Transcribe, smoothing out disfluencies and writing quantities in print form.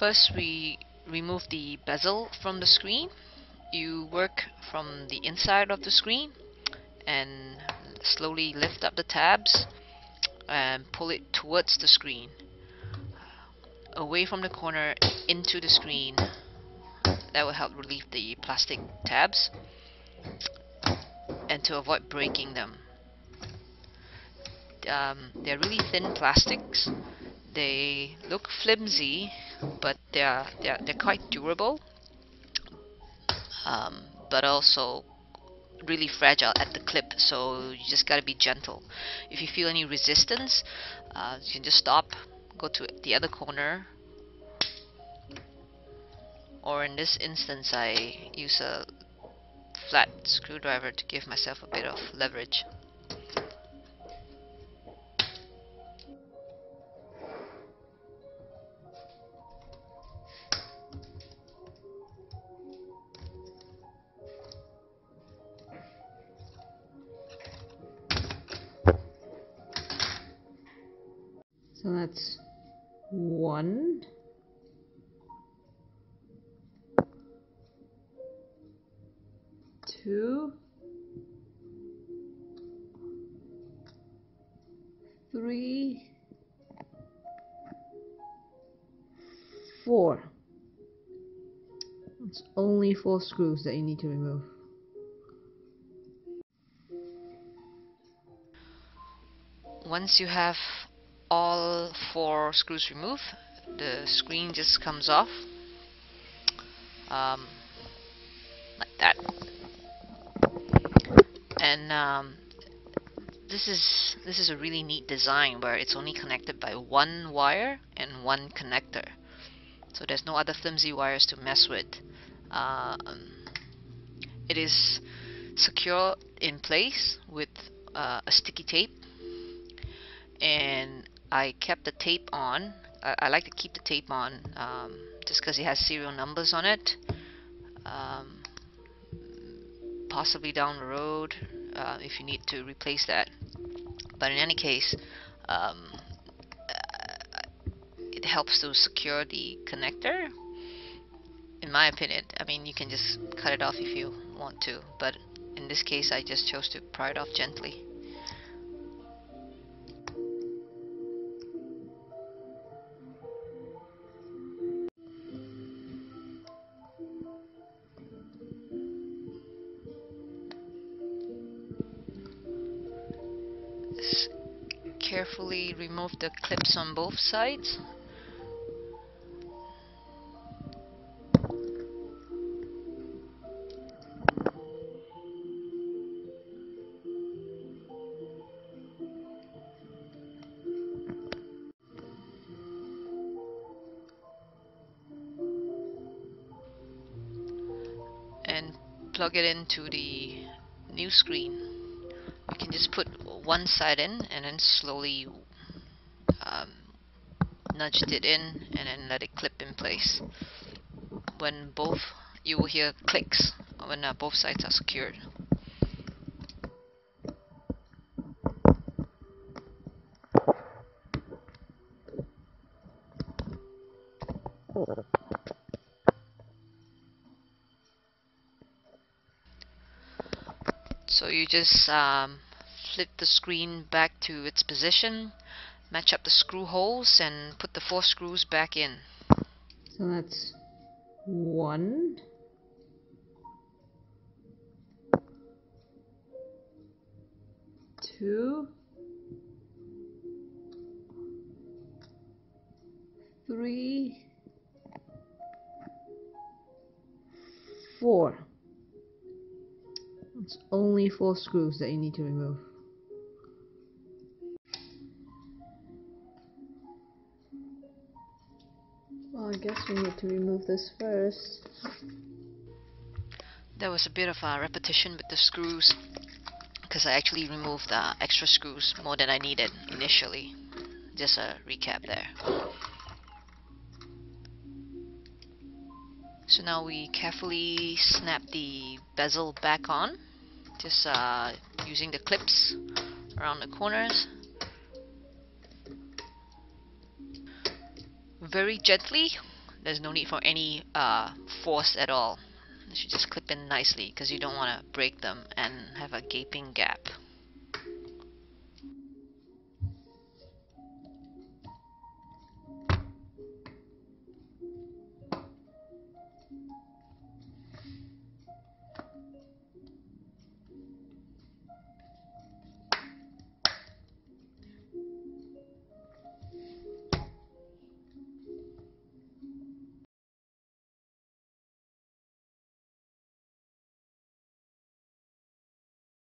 First, we remove the bezel from the screen. You work from the inside of the screen and slowly lift up the tabs and pull it towards the screen, away from the corner into the screen. That will help relieve the plastic tabs and to avoid breaking them. They're really thin plastics. They look flimsy, but they're quite durable, but also really fragile at the clip, so you just gotta be gentle. If you feel any resistance, you can just stop, go to the other corner, or in this instance I use a flat screwdriver to give myself a bit of leverage. So that's 1, 2, 3, 4. It's only 4 screws that you need to remove. Once you have all 4 screws removed, the screen just comes off, like that. And this is a really neat design where it's only connected by 1 wire and 1 connector, so there's no other flimsy wires to mess with. It is secure in place with a sticky tape, and I kept the tape on. I like to keep the tape on just because it has serial numbers on it. Possibly down the road if you need to replace that. But in any case, it helps to secure the connector, in my opinion. I mean, you can just cut it off if you want to, but in this case I just chose to pry it off gently. Just carefully remove the clips on both sides. And plug it into the new screen. You can just put one side in and then slowly nudge it in and then let it clip in place. When both, you will hear clicks when both sides are secured. So you just flip the screen back to its position, match up the screw holes, and put the 4 screws back in. So that's 1, 2, 3, 4. It's only 4 screws that you need to remove. Well, I guess we need to remove this first. There was a bit of a repetition with the screws because I actually removed extra screws more than I needed initially. Just a recap there. So now we carefully snap the bezel back on, just using the clips around the corners. Very gently, There's no need for any force at all. They should just clip in nicely because you don't want to break them and have a gaping gap.